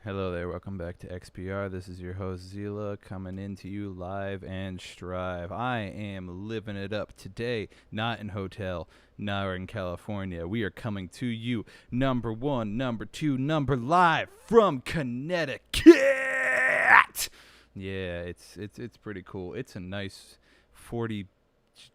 Hello there, welcome back to XPR. This is your host Xela coming into you live and strive. I am living it up today, not in hotel, not in California. We are coming to you number one, number two, number live from Connecticut. Yeah, it's pretty cool. It's a nice 40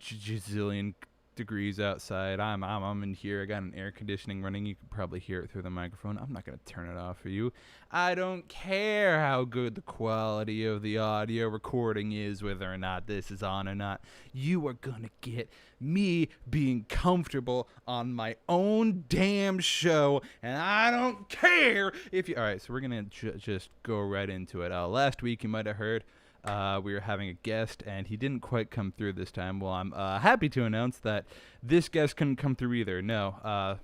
gazillion degrees outside. I'm in here. I got an air conditioning running. You can probably hear it through the microphone. I'm not going to turn it off for you. I don't care how good the quality of the audio recording is, whether or not this is on or not. You are going to get me being comfortable on my own damn show, and I don't care if you... All right, so we're going to just go right into it. Last week, you might have heard, we were having a guest, and he didn't quite come through this time. Well, I'm happy to announce that this guest couldn't come through either. No.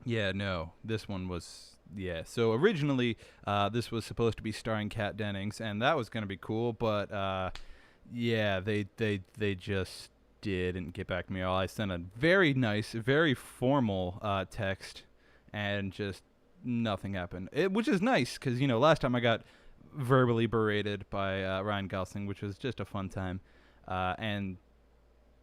This one was... Yeah, so originally, this was supposed to be starring Kat Dennings, and that was going to be cool, but, they just didn't get back to me at all. I sent a very nice, very formal text, and just nothing happened. Which is nice, because, last time I got verbally berated by Ryan Gosling, which was just a fun time, and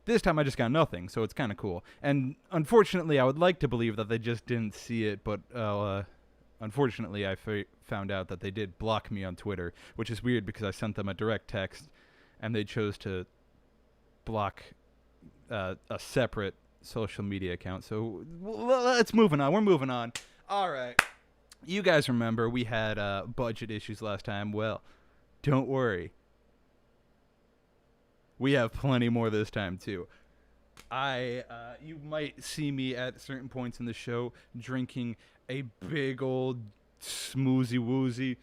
this time I just got nothing, so it's kind of cool. And unfortunately, I would like to believe that they just didn't see it, but unfortunately, I found out that they did block me on Twitter, which is weird because I sent them a direct text, and they chose to block a separate social media account. So let's moving on. We're moving on. All right. You guys remember we had budget issues last time. Well, don't worry. We have plenty more this time, too. You might see me at certain points in the show drinking a big old smoozy woozy.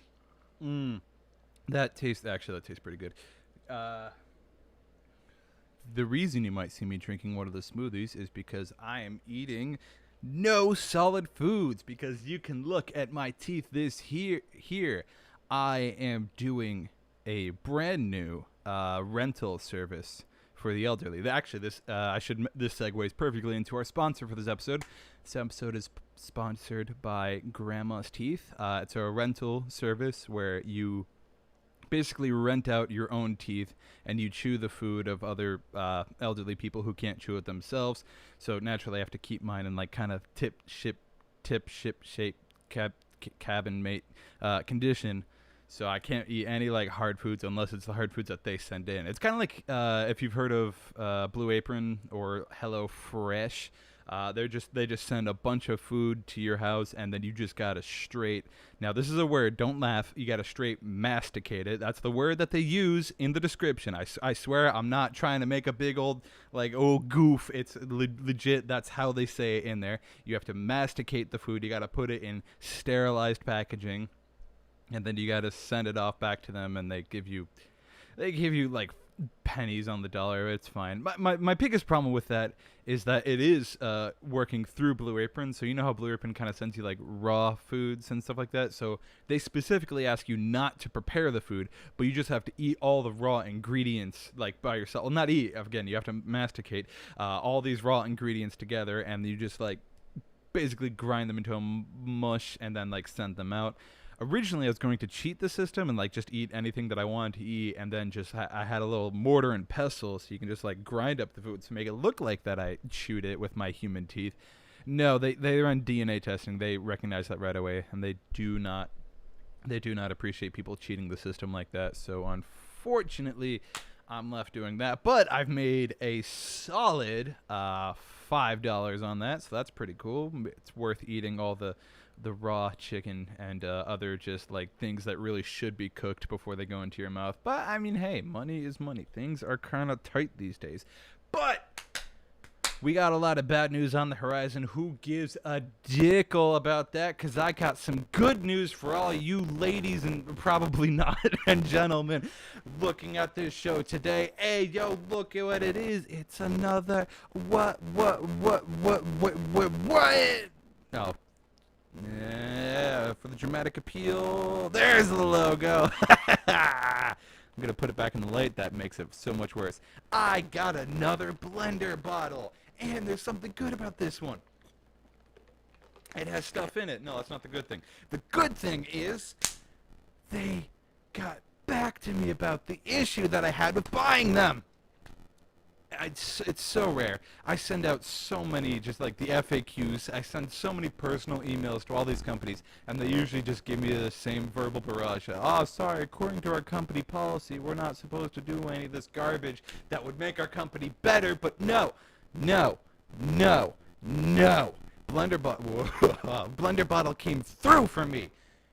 That tastes pretty good. The reason you might see me drinking one of the smoothies is because I am eating no solid foods, because you can look at my teeth here. I am doing a brand new rental service for the elderly. Actually, this segues perfectly into our sponsor for this episode. This episode is sponsored by Grandma's Teeth. It's a rental service where you basically rent out your own teeth and you chew the food of other elderly people who can't chew it themselves. So naturally, I have to keep mine in like kind of tip ship shape cabin mate condition. So I can't eat any like hard foods unless it's the hard foods that they send in. It's kind of like if you've heard of Blue Apron or Hello Fresh. They just send a bunch of food to your house, and then you just gotta straight. Now this is a word. Don't laugh. You gotta straight masticate it. That's the word that they use in the description. I swear I'm not trying to make a big old like goof. It's legit. That's how they say it in there. You have to masticate the food. You gotta put it in sterilized packaging, and then you gotta send it off back to them, and they give you like pennies on the dollar. It's fine. My biggest problem with that is that it is working through Blue Apron. So you know how Blue Apron kind of sends you like raw foods and stuff like that. So they specifically ask you not to prepare the food, but you just have to eat all the raw ingredients like by yourself. Well, not eat, again, you have to masticate all these raw ingredients together, and you just like basically grind them into a mush and then like send them out. Originally I was going to cheat the system and like just eat anything that I wanted to eat, and then just I had a little mortar and pestle, so you can just like grind up the food to make it look like that I chewed it with my human teeth. No, they run DNA testing. They recognize that right away, and they do not appreciate people cheating the system like that. So unfortunately I'm left doing that, but I've made a solid $5 on that, so that's pretty cool. It's worth eating all the raw chicken and other just like things that really should be cooked before they go into your mouth. But I mean, hey, money is money. Things are kind of tight these days. But we got a lot of bad news on the horizon. Who gives a dickle about that? Because I got some good news for all you ladies and probably not and gentlemen looking at this show today. Hey, yo, look at what it is. It's another what? Oh. Yeah, for the dramatic appeal. There's the logo. I'm going to put it back in the light. That makes it so much worse. I got another blender bottle. And there's something good about this one. It has stuff in it. No, that's not the good thing. The good thing is they got back to me about the issue that I had with buying them. It's so rare. I send out so many, just like the FAQs. I send so many personal emails to all these companies, and they usually just give me the same verbal barrage. Oh, sorry, according to our company policy, we're not supposed to do any of this garbage that would make our company better, but no. Blender Bottle came through for me.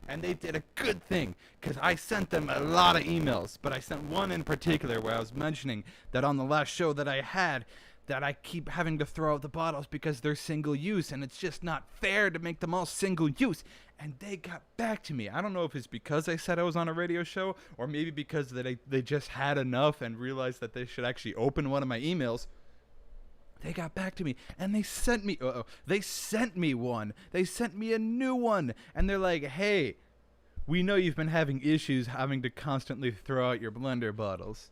And they did a good thing, because I sent them a lot of emails, but I sent one in particular where I was mentioning that on the last show that I had, that I keep having to throw out the bottles because they're single use, and it's just not fair to make them all single use. And they got back to me. I don't know if it's because I said I was on a radio show, or maybe because they just had enough and realized that they should actually open one of my emails. They got back to me, and they sent me one. They sent me a new one, and they're like, hey, we know you've been having issues having to constantly throw out your blender bottles.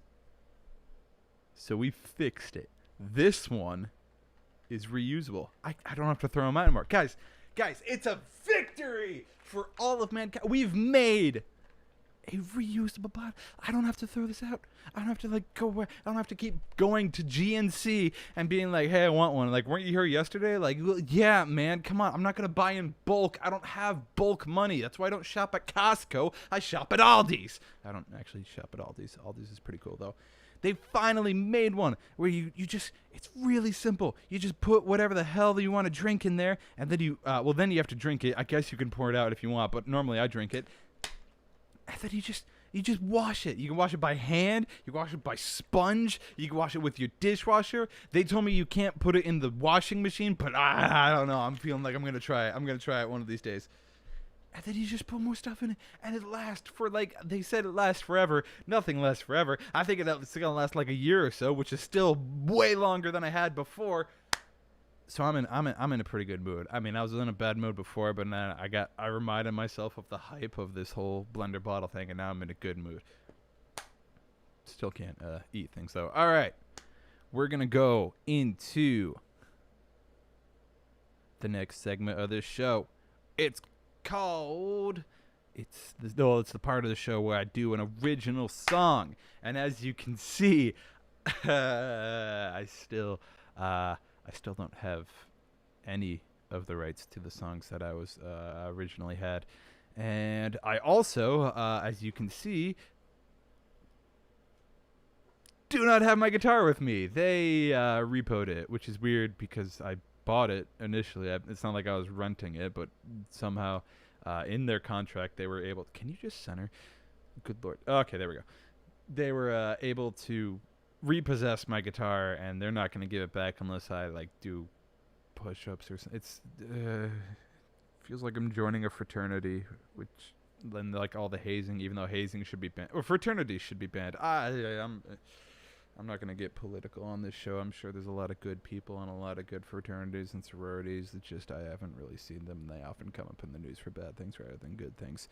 So we fixed it. This one is reusable. I don't have to throw them out anymore. Guys, it's a victory for all of mankind. We've made a reusable bottle. I don't have to throw this out. I don't have to I don't have to keep going to GNC and being like, hey, I want one. Like, weren't you here yesterday? Like, yeah, man, come on. I'm not going to buy in bulk. I don't have bulk money. That's why I don't shop at Costco. I shop at Aldi's. I don't actually shop at Aldi's. Aldi's is pretty cool, though. They finally made one where you just, it's really simple. You just put whatever the hell you want to drink in there, and then then you have to drink it. I guess you can pour it out if you want, but normally I drink it. And then you just wash it. You can wash it by hand. You can wash it by sponge. You can wash it with your dishwasher. They told me you can't put it in the washing machine, but I don't know. I'm feeling like I'm going to try it. I'm going to try it one of these days. And then you just put more stuff in it, and it lasts for they said it lasts forever. Nothing lasts forever. I think it's going to last like a year or so, which is still way longer than I had before. So I'm in a pretty good mood. I mean, I was in a bad mood before, but then I reminded myself of the hype of this whole blender bottle thing, and now I'm in a good mood. Still can't eat things though. All right, we're gonna go into the next segment of this show. It's called. It's the part of the show where I do an original song, and as you can see, I still don't have any of the rights to the songs that I was originally had. And I also, as you can see, do not have my guitar with me. They repoed it, which is weird because I bought it initially. It's not like I was renting it, but somehow in their contract they were able. Can you just center? Good lord. Okay, there we go. They were able to repossess my guitar, and they're not going to give it back unless I like do push-ups or something. It's feels like I'm joining a fraternity, which then like all the hazing, even though hazing should be banned, or fraternities should be banned. I'm not going to get political on this show. I'm sure there's a lot of good people and a lot of good fraternities and sororities. It's just I haven't really seen them. They often come up in the news for bad things rather than good things.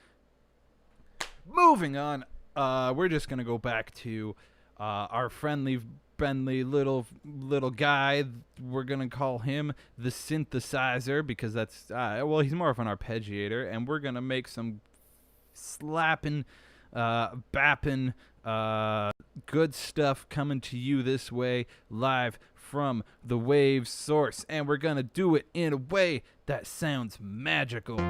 Moving on, we're just going to go back to our friendly little guy. We're going to call him the synthesizer because that's, well, he's more of an arpeggiator. And we're going to make some slapping, bapping, good stuff coming to you this way, live from the wave source, and we're gonna do it in a way that sounds magical. I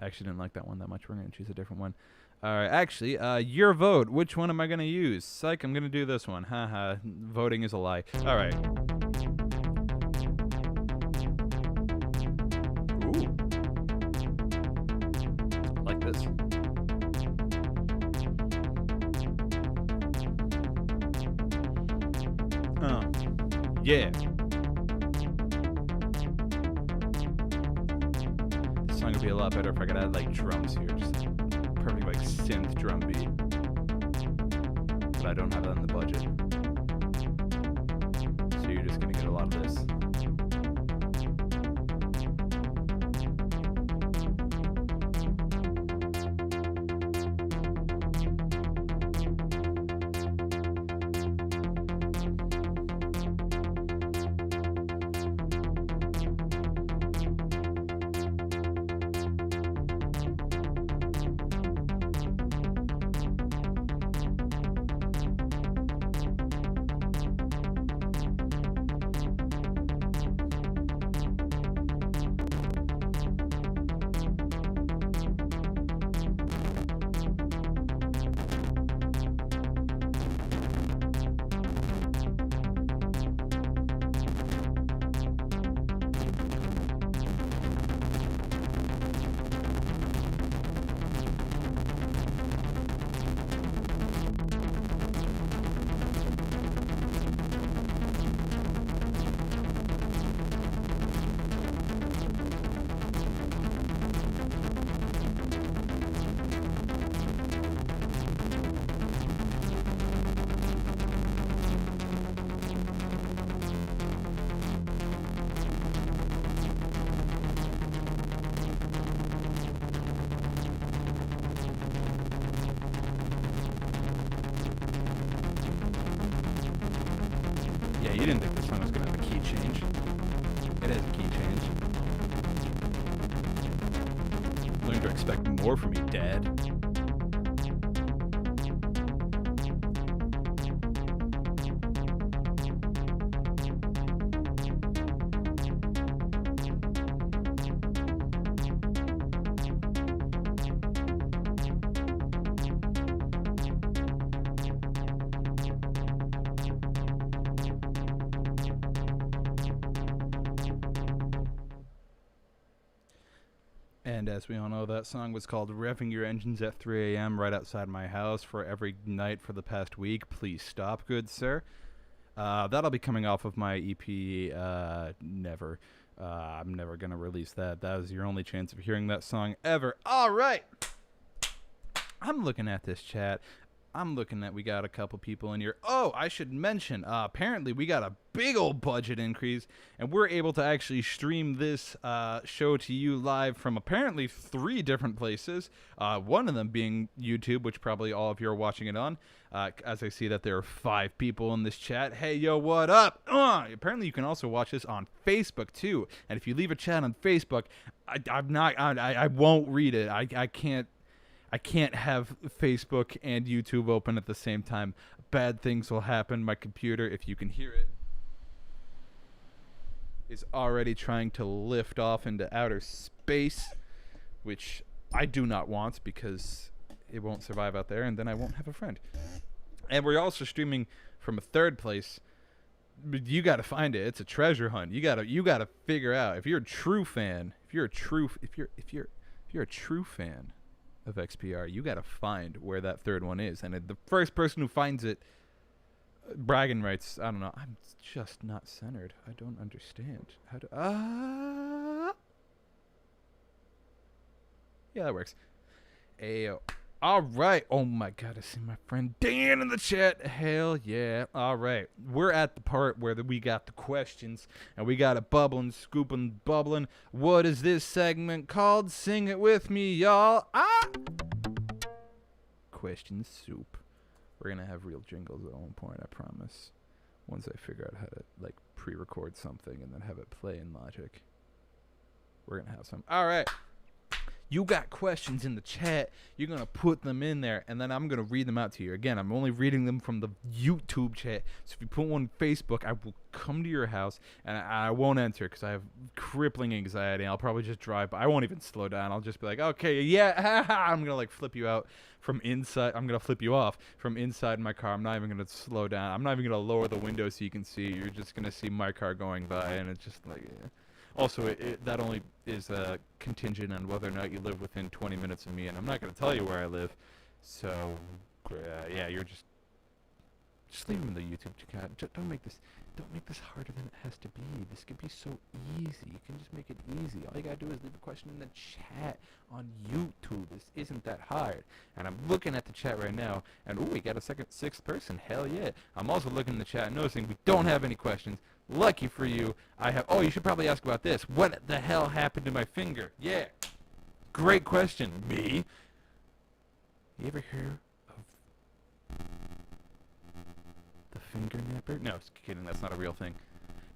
actually didn't like that one that much. We're gonna choose a different one. Alright, actually, your vote. Which one am I gonna use? Psych, I'm gonna do this one. Haha, voting is a lie. Alright. This. Yeah. This song would be a lot better if I could add like drums here, just perfect like synth drum beat. But I don't have that in the budget. So you're just gonna get a lot of this. You didn't think this song was going to have a key change. It has a key change. Learn to expect more from me, Dad. And as we all know, that song was called Revving Your Engines at 3 a.m. right outside my house for every night for the past week. Please stop, good sir. That'll be coming off of my EP, Never. I'm never going to release that. That is your only chance of hearing that song ever. All right. I'm looking at this chat. I'm looking at, we got a couple people in here. Oh, I should mention, apparently we got a big old budget increase, and we're able to actually stream this show to you live from apparently 3 different places. One of them being YouTube, which probably all of you are watching it on. As I see that there are 5 people in this chat. Hey, yo, what up? Apparently you can also watch this on Facebook too. And if you leave a chat on Facebook, I won't read it. I can't have Facebook and YouTube open at the same time. Bad things will happen. My computer, if you can hear it, is already trying to lift off into outer space, which I do not want because it won't survive out there, and then I won't have a friend. And we're also streaming from a third place. You got to find it. It's a treasure hunt. You got to figure out if you're a true fan. If you're a true fan of XPR, you got to find where that third one is. And the first person who finds it, bragging rights. I don't know. I'm just not centered. I don't understand how to. Yeah, that works. Ayo. All right. Oh my God, I see my friend Dan in the chat. Hell yeah. All right. We're at the part where we got the questions and we got it bubbling, scooping, bubbling. What is this segment called? Sing it with me, y'all. Question soup. We're going to have real jingles at one point, I promise. Once I figure out how to like pre-record something and then have it play in Logic. We're going to have some. All right. You got questions in the chat. You're going to put them in there, and then I'm going to read them out to you. Again, I'm only reading them from the YouTube chat. So if you put one on Facebook, I will come to your house, and I won't enter because I have crippling anxiety. I'll probably just drive by. I won't even slow down. I'll just be like, okay, yeah, I'm going to like flip you out from inside. I'm going to flip you off from inside my car. I'm not even going to slow down. I'm not even going to lower the window so you can see. You're just going to see my car going by, and it's just like... Yeah. Also, that only is contingent on whether or not you live within 20 minutes of me, and I'm not going to tell you where I live. So, yeah, you're just leave them in the YouTube chat. Don't make this harder than it has to be. This could be so easy. You can just make it easy. All you gotta do is leave a question in the chat on YouTube. This isn't that hard. And I'm looking at the chat right now, and ooh, we got a sixth person. Hell yeah! I'm also looking in the chat, noticing we don't have any questions. Lucky for you, I have. Oh, you should probably ask about this. What the hell happened to my finger? Yeah, great question. Me? You ever hear of the finger napper? No, just kidding. That's not a real thing.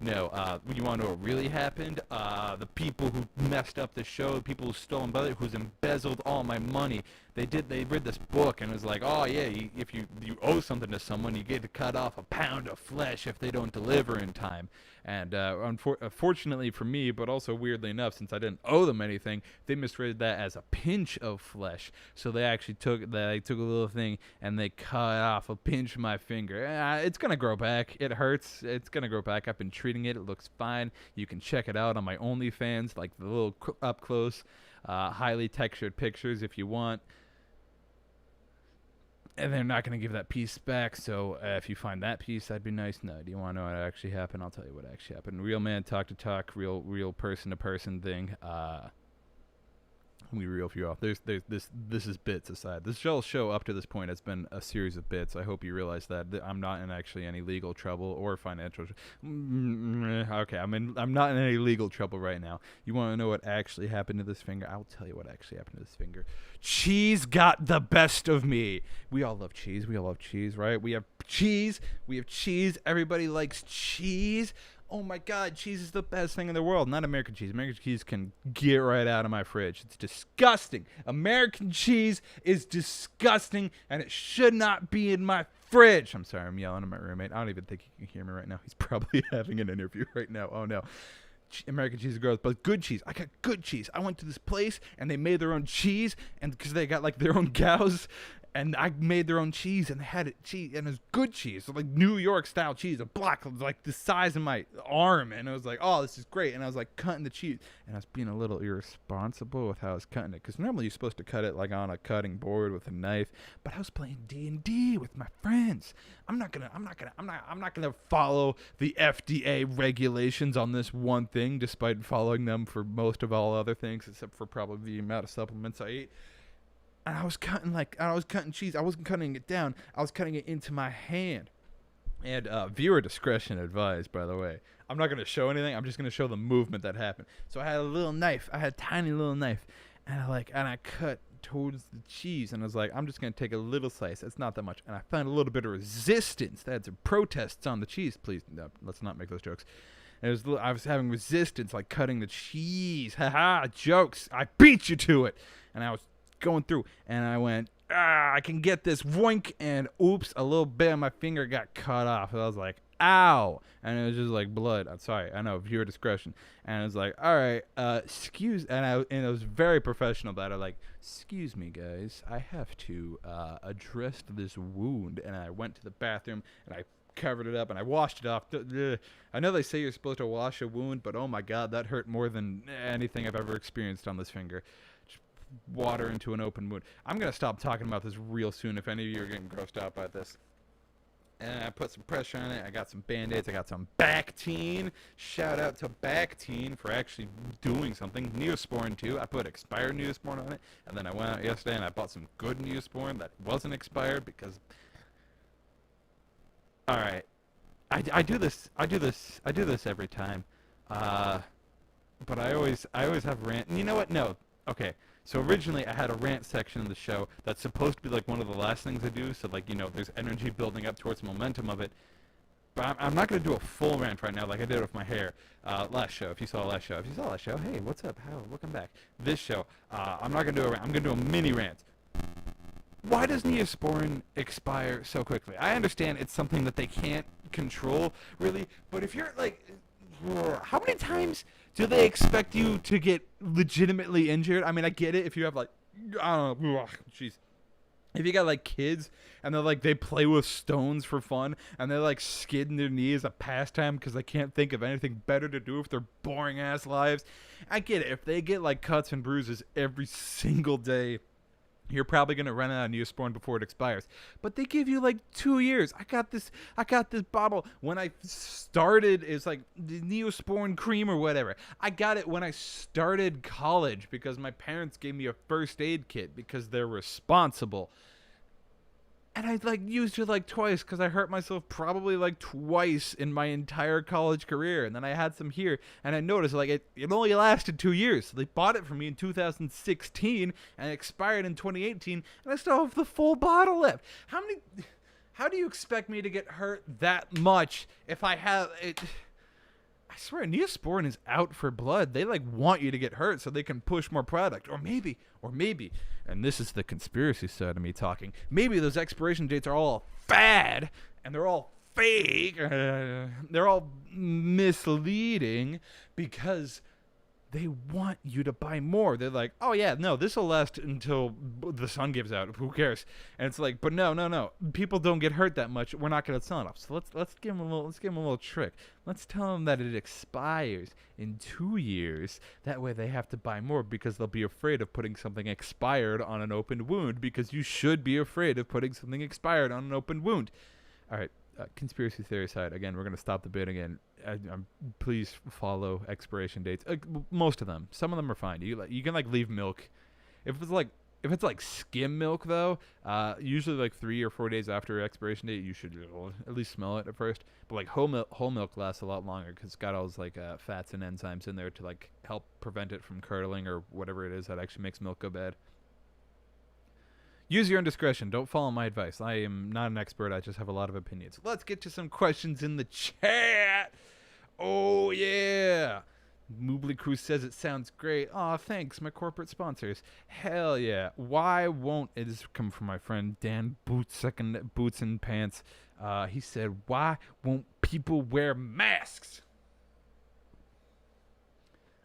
No, you want to know what really happened? The people who messed up the show, the people who stole money, who's embezzled all my money. They read this book and it was like, oh yeah, if you owe something to someone, you get to cut off a pound of flesh if they don't deliver in time. And unfortunately for me, but also weirdly enough, since I didn't owe them anything, they misread that as a pinch of flesh. So they actually took a little thing and they cut off a pinch of my finger. It's gonna grow back. It hurts. It's gonna grow back. I've been treating it. It looks fine. You can check it out on my OnlyFans, like the little up close, highly textured pictures if you want. And they're not going to give that piece back, so if you find that piece, that'd be nice. No, do you want to know what actually happened? I'll tell you what actually happened. Real man, talk to talk, real person to person thing. We reel you off. This is bits aside. This whole show up to this point has been a series of bits. I hope you realize that I'm not in actually any legal trouble or financial. Okay, I'm not in any legal trouble right now. You want to know what actually happened to this finger? I'll tell you what actually happened to this finger. Cheese got the best of me. We all love cheese. We all love cheese, right? We have cheese. Everybody likes cheese. Oh my God, cheese is the best thing in the world. Not American cheese. American cheese can get right out of my fridge. It's disgusting. American cheese is disgusting, and it should not be in my fridge. I'm sorry, I'm yelling at my roommate. I don't even think he can hear me right now. He's probably having an interview right now. Oh no. American cheese is gross, but good cheese. I got good cheese. I went to this place, and they made their own cheese, and because they got like their own cows, and I made their own cheese, and they had it cheese, and it was good cheese, so like New York style cheese, a block like the size of my arm, and I was like, oh, this is great, and I was like cutting the cheese, and I was being a little irresponsible with how I was cutting it, because normally you're supposed to cut it like on a cutting board with a knife, but I was playing D&D with my friends. I'm not gonna follow the FDA regulations on this one thing, despite following them for most of all other things, except for probably the amount of supplements I eat. And I was cutting cheese. I wasn't cutting it down. I was cutting it into my hand. And viewer discretion advised, by the way. I'm not going to show anything. I'm just going to show the movement that happened. So I had a little knife. I had a tiny little knife. And I cut towards the cheese. And I was like, I'm just going to take a little slice. It's not that much. And I found a little bit of resistance. They had some protests on the cheese. Please, no, let's not make those jokes. I was having resistance, like cutting the cheese. Haha, jokes. I beat you to it. And I was going through, and I went, I can get this, woink, and oops, a little bit of my finger got cut off. And I was like, ow, and it was just like blood. I'm sorry, I know, viewer discretion. And I was like, all right, excuse, and it was very professional about it. Like, excuse me, guys, I have to address this wound. And I went to the bathroom and I covered it up and I washed it off. I know they say you're supposed to wash a wound, but oh my god, that hurt more than anything I've ever experienced on this finger. Just water into an open wound. I'm gonna stop talking about this real soon if any of you are getting grossed out by this. And I put some pressure on it. I got some Band-Aids. I got some Bactine. Shout out to Bactine for actually doing something. Neosporin, too. I put expired Neosporin on it. And then I went out yesterday and I bought some good Neosporin that wasn't expired because... Alright. I do this every time. But I always have rant. You know what? No. Okay. So originally I had a rant section in the show that's supposed to be like one of the last things I do, so like, you know, there's energy building up towards the momentum of it. But I'm not going to do a full rant right now like I did with my hair last show. If you saw last show, hey, what's up? How? Welcome back. This show, I'm not going to do a rant. I'm going to do a mini rant. Why does Neosporin expire so quickly? I understand it's something that they can't control, really, but if you're like... How many times do they expect you to get legitimately injured? I mean, I get it if you have like, I don't know, jeez. If you got like kids and they're like, they play with stones for fun and they're like skidding their knees a pastime because they can't think of anything better to do with their boring ass lives. I get it. If they get like cuts and bruises every single day, you're probably going to run out of Neosporin before it expires. But they give you like 2 years. I got this bottle when I started. It's like the Neosporin cream or whatever. I got it when I started college because my parents gave me a first aid kit because they're responsible. And I like used it like twice because I hurt myself probably like twice in my entire college career. And then I had some here and I noticed like it only lasted 2 years. So they bought it for me in 2016 and it expired in 2018 and I still have the full bottle left. How do you expect me to get hurt that much if I have it? I swear, Neosporin is out for blood. They like want you to get hurt so they can push more product. Or maybe, and this is the conspiracy side of me talking, maybe those expiration dates are all fad and they're all fake. They're all misleading because they want you to buy more. They're like, oh yeah, no, this will last until the sun gives out. Who cares? And it's like, but no. People don't get hurt that much. We're not going to sell it off. So let's give them a little trick. Let's tell them that it expires in 2 years. That way they have to buy more because they'll be afraid of putting something expired on an open wound because you should be afraid of putting something expired on an open wound. All right. Conspiracy theory aside, again, we're going to stop the bit again. Please follow expiration dates. Most of them. Some of them are fine. You can like leave milk. If it's like skim milk though, usually like 3 or 4 days after expiration date, you should at least smell it at first. But like whole milk lasts a lot longer because it's got all those like fats and enzymes in there to like help prevent it from curdling or whatever it is that actually makes milk go bad. Use your own discretion. Don't follow my advice. I am not an expert. I just have a lot of opinions. Let's get to some questions in the chat. Oh, yeah. Moobly Cruz says it sounds great. Aw, thanks, my corporate sponsors. Hell yeah. Why won't... It is coming from my friend Dan Boots and Pants. He said, why won't people wear masks?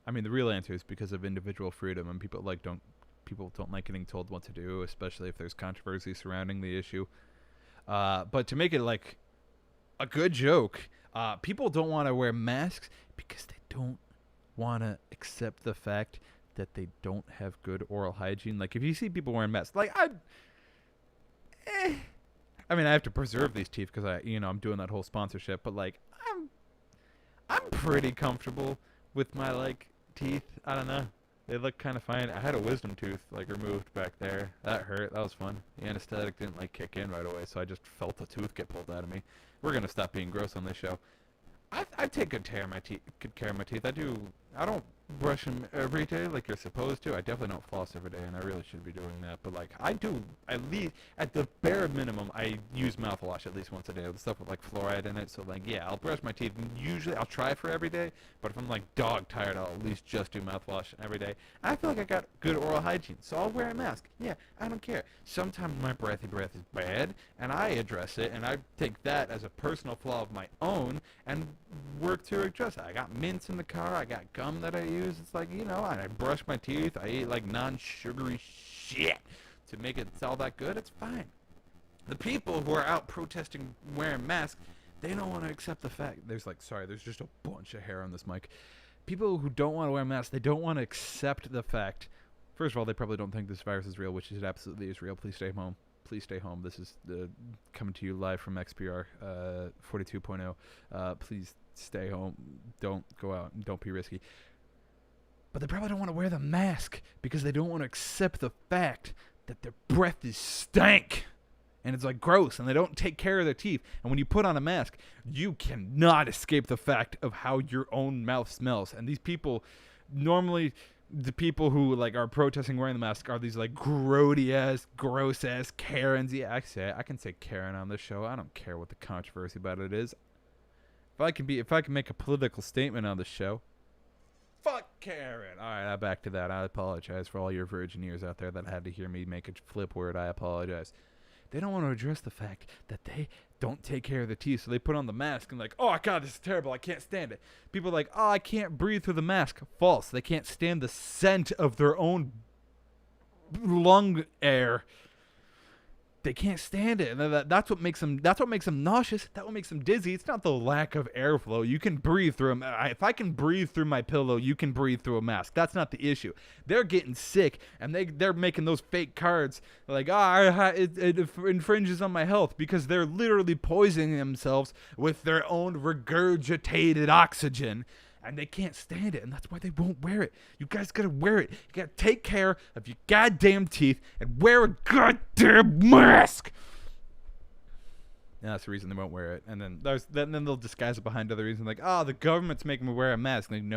I mean, the real answer is because of individual freedom, and people don't like getting told what to do, especially if there's controversy surrounding the issue. But to make it like a good joke, people don't want to wear masks because they don't want to accept the fact that they don't have good oral hygiene. Like if you see people wearing masks, like I mean, I have to preserve these teeth because I'm doing that whole sponsorship. But like I'm pretty comfortable with my like teeth. I don't know. They look kind of fine. I had a wisdom tooth like removed back there. That hurt. That was fun. The anesthetic didn't like kick in right away, so I just felt the tooth get pulled out of me. We're gonna stop being gross on this show. I take good care of my teeth. I do I don't brush them every day like you're supposed to. I definitely don't floss every day, and I really should be doing that. But like I do, at least at the bare minimum, I use mouthwash at least once a day with stuff with like fluoride in it. So like yeah, I'll brush my teeth. And usually I'll try for every day, but if I'm like dog tired, I'll at least just do mouthwash every day. I feel like I got good oral hygiene, so I'll wear a mask. Yeah, I don't care. Sometimes my breathy breath is bad, and I address it, and I take that as a personal flaw of my own and work to address it. I got mints in the car. I got gum that I use. It's like, you know, I brush my teeth. I eat like non-sugary shit to make it all that good. It's fine. The people who are out protesting wearing masks, they don't want to accept the fact. There's just a bunch of hair on this mic. People who don't want to wear masks, they don't want to accept the fact. First of all, they probably don't think this virus is real, which it absolutely is real. Please stay home. Please stay home. This is coming to you live from XPR 42.0. Please stay home. Don't go out. Don't be risky. But they probably don't want to wear the mask because they don't want to accept the fact that their breath is stank. And it's like gross, and they don't take care of their teeth. And when you put on a mask, you cannot escape the fact of how your own mouth smells. And these people, normally, the people who like are protesting wearing the mask are these like grody ass, gross ass Karens. Yeah, I can say Karen on this show. I don't care what the controversy about it is. If I can make a political statement on the show, fuck Karen. All right, back to that. I apologize for all your virgin ears out there that had to hear me make a flip word. I apologize. They don't want to address the fact that they don't take care of their teeth, so they put on the mask and like, oh God, this is terrible, I can't stand it. People are like, oh, I can't breathe through the mask. False. They can't stand the scent of their own lung air. They can't stand it, and that's what makes them. That's what makes them nauseous. That what makes them dizzy. It's not the lack of airflow. You can breathe through them. If I can breathe through my pillow, you can breathe through a mask. That's not the issue. They're getting sick, and they're making those fake cards like, it infringes on my health because they're literally poisoning themselves with their own regurgitated oxygen. And they can't stand it, and that's why they won't wear it. You guys gotta wear it. You gotta take care of your goddamn teeth and wear a goddamn mask. And that's the reason they won't wear it. And then they'll disguise it behind other reasons, like, oh, the government's making me wear a mask. And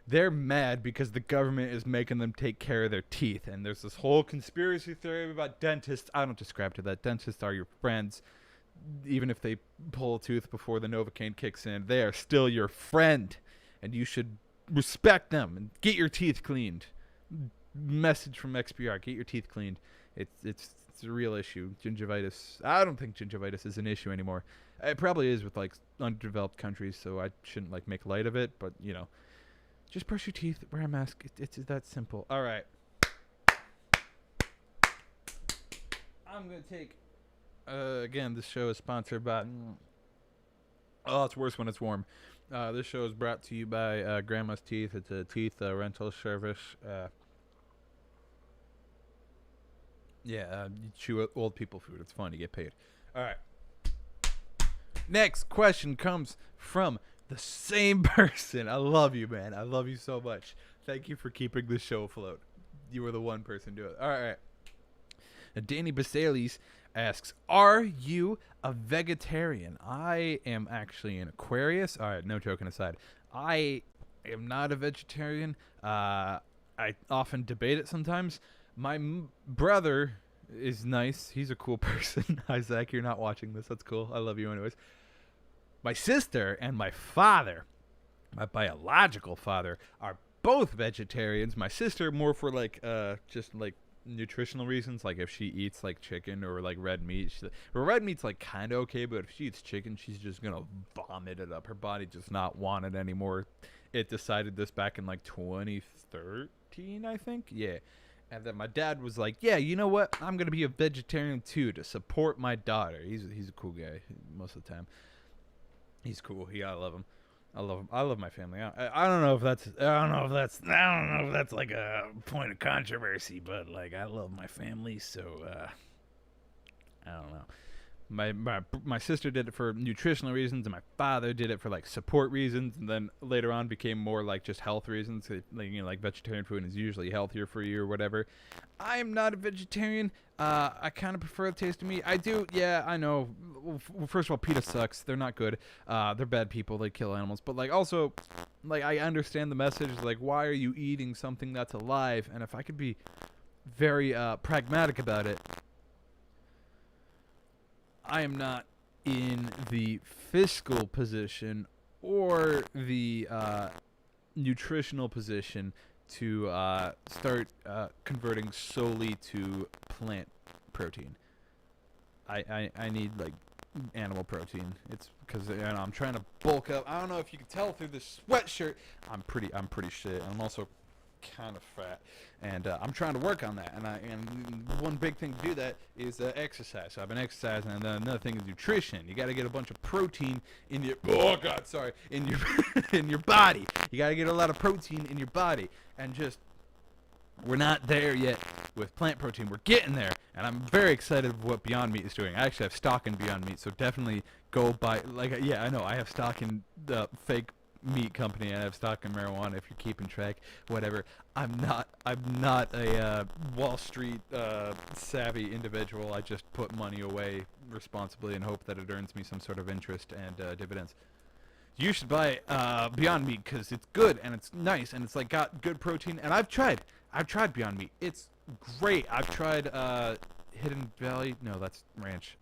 they're mad because the government is making them take care of their teeth. And there's this whole conspiracy theory about dentists. I don't subscribe to that. Dentists are your friends. Even if they pull a tooth before the Novocaine kicks in, they are still your friend. And you should respect them and get your teeth cleaned. Message from XPR: get your teeth cleaned. It's a real issue. Gingivitis. I don't think gingivitis is an issue anymore. It probably is with like underdeveloped countries, so I shouldn't like make light of it. But you know, just brush your teeth, wear a mask. It's that simple. All right. I'm gonna take. Again, this show is sponsored by. Oh, it's worse when it's warm. This show is brought to you by Grandma's Teeth. It's a teeth rental service. You chew old people food. It's fun. You get paid. All right. Next question comes from the same person. I love you, man. I love you so much. Thank you for keeping the show afloat. You were the one person doing it. All right. Danny Basales asks, are you a vegetarian? I am actually an Aquarius. All right, no joking aside. I am not a vegetarian. I often debate it sometimes. My brother is nice. He's a cool person. Isaac, you're not watching this. That's cool. I love you anyways. My sister and my father, my biological father, are both vegetarians. My sister more for like just like nutritional reasons, like if she eats like chicken or like red meat, red meat's like kind of okay, but if she eats chicken, she's just gonna vomit it up. Her body does not want it anymore. It decided this back in like 2013, I think. Yeah. And then my dad was like, yeah, you know what, I'm gonna be a vegetarian too to support my daughter. He's a cool guy most of the time. He's cool. I love him. I love my family. I don't know if that's like a point of controversy, but like I love my family, so I don't know. My sister did it for nutritional reasons, and my father did it for like support reasons, and then later on became more like just health reasons. Like, you know, like vegetarian food is usually healthier for you or whatever. I am not a vegetarian. I kind of prefer the taste of meat. I do, yeah, I know. first of all, PETA sucks. They're not good. They're bad people. They kill animals. But like also, like I understand the message. Like, why are you eating something that's alive? And if I could be very pragmatic about it, I am not in the fiscal position or the nutritional position to start converting solely to plant protein. I need like animal protein. It's because I'm trying to bulk up. I don't know if you can tell through this sweatshirt. I'm pretty shit. I'm also kind of fat, and I'm trying to work on that. And one big thing to do that is exercise. So I've been exercising, and then another thing is nutrition. You got to get a bunch of protein in your in your in your body. You got to get a lot of protein in your body, and just we're not there yet with plant protein. We're getting there, and I'm very excited of what Beyond Meat is doing. I actually have stock in Beyond Meat, so definitely go buy. Like, yeah, I know I have stock in the fake meat company, and I have stock in marijuana. If you're keeping track, whatever. I'm not a Wall Street savvy individual. I just put money away responsibly and hope that it earns me some sort of interest and dividends. You should buy Beyond Meat because it's good and it's nice and it's like got good protein. And I've tried Beyond Meat. It's great. I've tried Hidden Valley. No, that's ranch.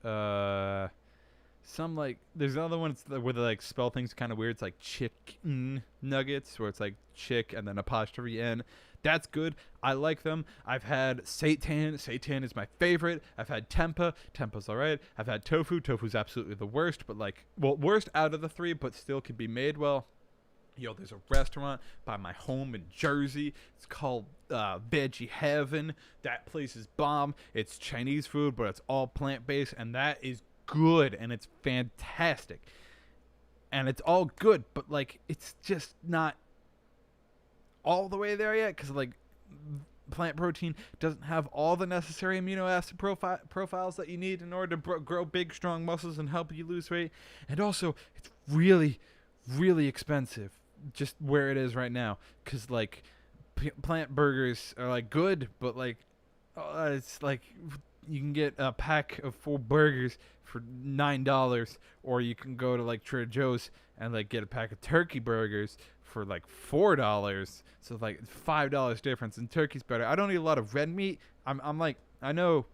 Some like there's other ones where they like spell things kind of weird. It's like chicken nuggets, where it's like chick and then apostrophe n. That's good. I like them. I've had seitan. Seitan is my favorite. I've had tempeh. Tempeh's alright. I've had tofu. Tofu's absolutely the worst, but like, well, worst out of the three, but still can be made well. Yo, there's a restaurant by my home in Jersey. It's called Veggie Heaven. That place is bomb. It's Chinese food, but it's all plant-based, and that is good, and it's fantastic. And it's all good, but like, it's just not all the way there yet, because like plant protein doesn't have all the necessary amino acid profiles that you need in order to grow big strong muscles and help you lose weight. And also it's really expensive just where it is right now, because like plant burgers are like good, but like it's like you can get a pack of 4 burgers for $9, or you can go to like Trader Joe's and like get a pack of turkey burgers for like $4. So like $5 difference, and turkey's better. I don't eat a lot of red meat. I'm like, I know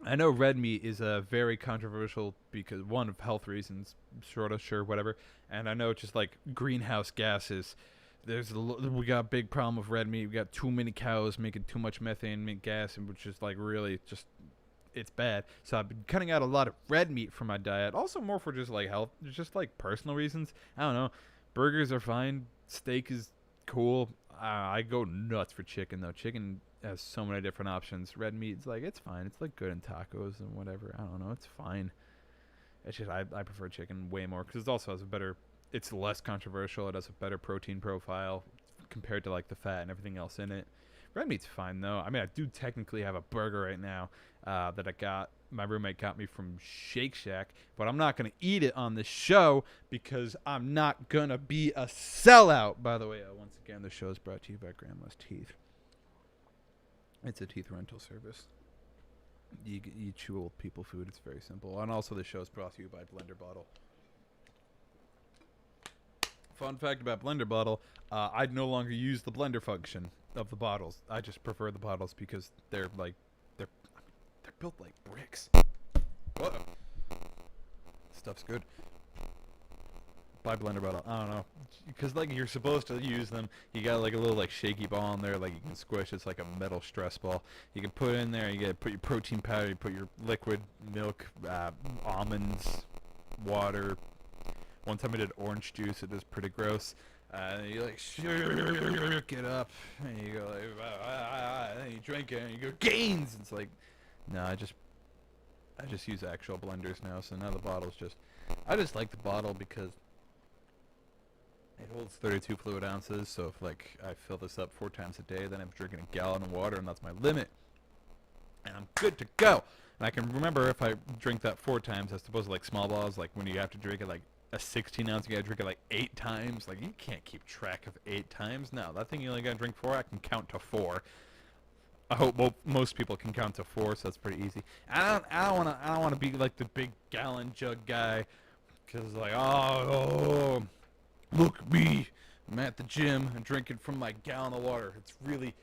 red meat is very controversial because one of health reasons, sure, whatever. And I know just like greenhouse gases. We got a big problem with red meat. We got too many cows making too much methane gas, and which is like really just, it's bad. So I've been cutting out a lot of red meat from my diet. Also more for just like health, just like personal reasons. I don't know. Burgers are fine. Steak is cool. I go nuts for chicken though. Chicken has so many different options. Red meat's like, it's fine. It's like good in tacos and whatever. I don't know. It's fine. It's just I prefer chicken way more because it also has a better. It's less controversial. It has a better protein profile compared to like the fat and everything else in it. Red meat's fine though. I mean, I do technically have a burger right now that my roommate got me from Shake Shack, but I'm not going to eat it on the show because I'm not going to be a sellout. By the way, once again, the show is brought to you by Grandma's Teeth. It's a teeth rental service. You chew old people food. It's very simple. And also the show is brought to you by Blender Bottle. Fun fact about Blender Bottle, I no longer use the blender function of the bottles. I just prefer the bottles because they're built like bricks. Whoa. Stuff's good. Buy Blender Bottle. I don't know, because like you're supposed to use them. You got like a little like shaky ball in there, like you can squish. It's like a metal stress ball. You can put it in there. You put your protein powder. You put your liquid milk, almonds, water. One time I did orange juice. It was pretty gross. You like get up, and you go like, and you drink it, and you go gains. It's like, no, I just use actual blenders now. So now the bottle's I just like the bottle because it holds 32 fluid ounces. So if like I fill this up 4 times a day, then I'm drinking a gallon of water, and that's my limit, and I'm good to go. And I can remember if I drink that 4 times, as opposed to like small bottles, like when you have to drink it like a 16 ounce, you gotta drink it like 8 times. Like, you can't keep track of 8 times. No, that thing you only gotta drink 4. I can count to 4. I hope most people can count to 4, so that's pretty easy. I don't wanna be like the big gallon jug guy, cause like oh look at me, I'm at the gym and drinking from my gallon of water. It's really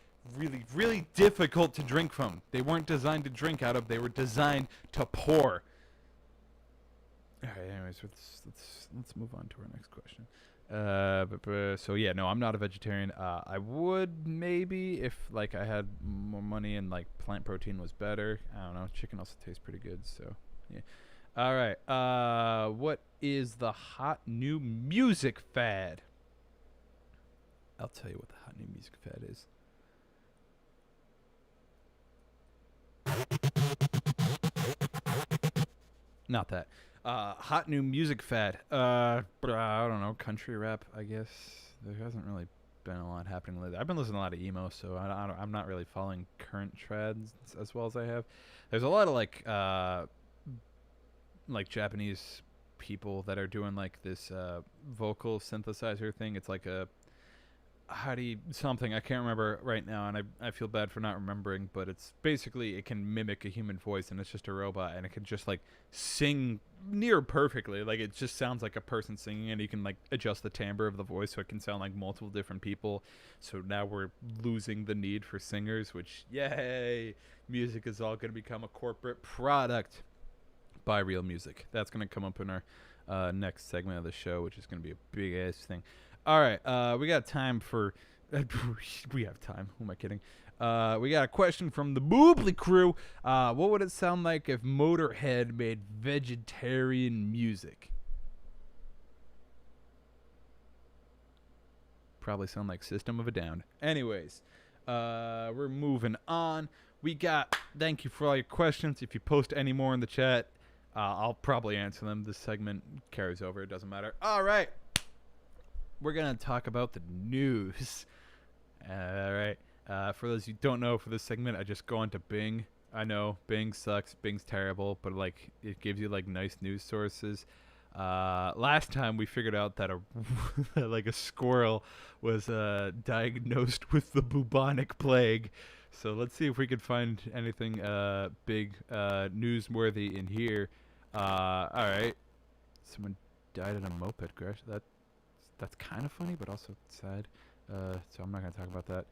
really difficult to drink from. They weren't designed to drink out of. They were designed to pour. All right. Anyways, let's move on to our next question. So yeah, no, I'm not a vegetarian. I would maybe if like I had more money and like plant protein was better. I don't know. Chicken also tastes pretty good. So yeah. All right. What is the hot new music fad? I'll tell you what the hot new music fad is. Not that. Hot new music fad. I don't know. Country rap, I guess. There hasn't really been a lot happening lately. I've been listening to a lot of emo, so I'm not really following current trends as well as I have. There's a lot of like Japanese people that are doing like this vocal synthesizer thing. It's like a something I can't remember right now, and I feel bad for not remembering, but it's basically it can mimic a human voice, and it's just a robot, and it can just like sing near perfectly. Like it just sounds like a person singing, and you can like adjust the timbre of the voice so it can sound like multiple different people. So now we're losing the need for singers, which yay, music is all going to become a corporate product. Buy real music. That's going to come up in our next segment of the show, which is going to be a big ass thing. All right, we got time for. We have time. Who am I kidding? We got a question from the Boobly crew. What would it sound like if Motorhead made vegetarian music? Probably sound like System of a Down. Anyways, we're moving on. Thank you for all your questions. If you post any more in the chat, I'll probably answer them. This segment carries over. It doesn't matter. All right. We're going to talk about the news. All right. For those who don't know, for this segment, I just go onto Bing. I know Bing sucks. Bing's terrible, but like it gives you like nice news sources. Last time we figured out that like a squirrel was diagnosed with the bubonic plague. So let's see if we could find anything big newsworthy in here. All right. Someone died in a moped crash. That's kind of funny, but also sad. So I'm not going to talk about that.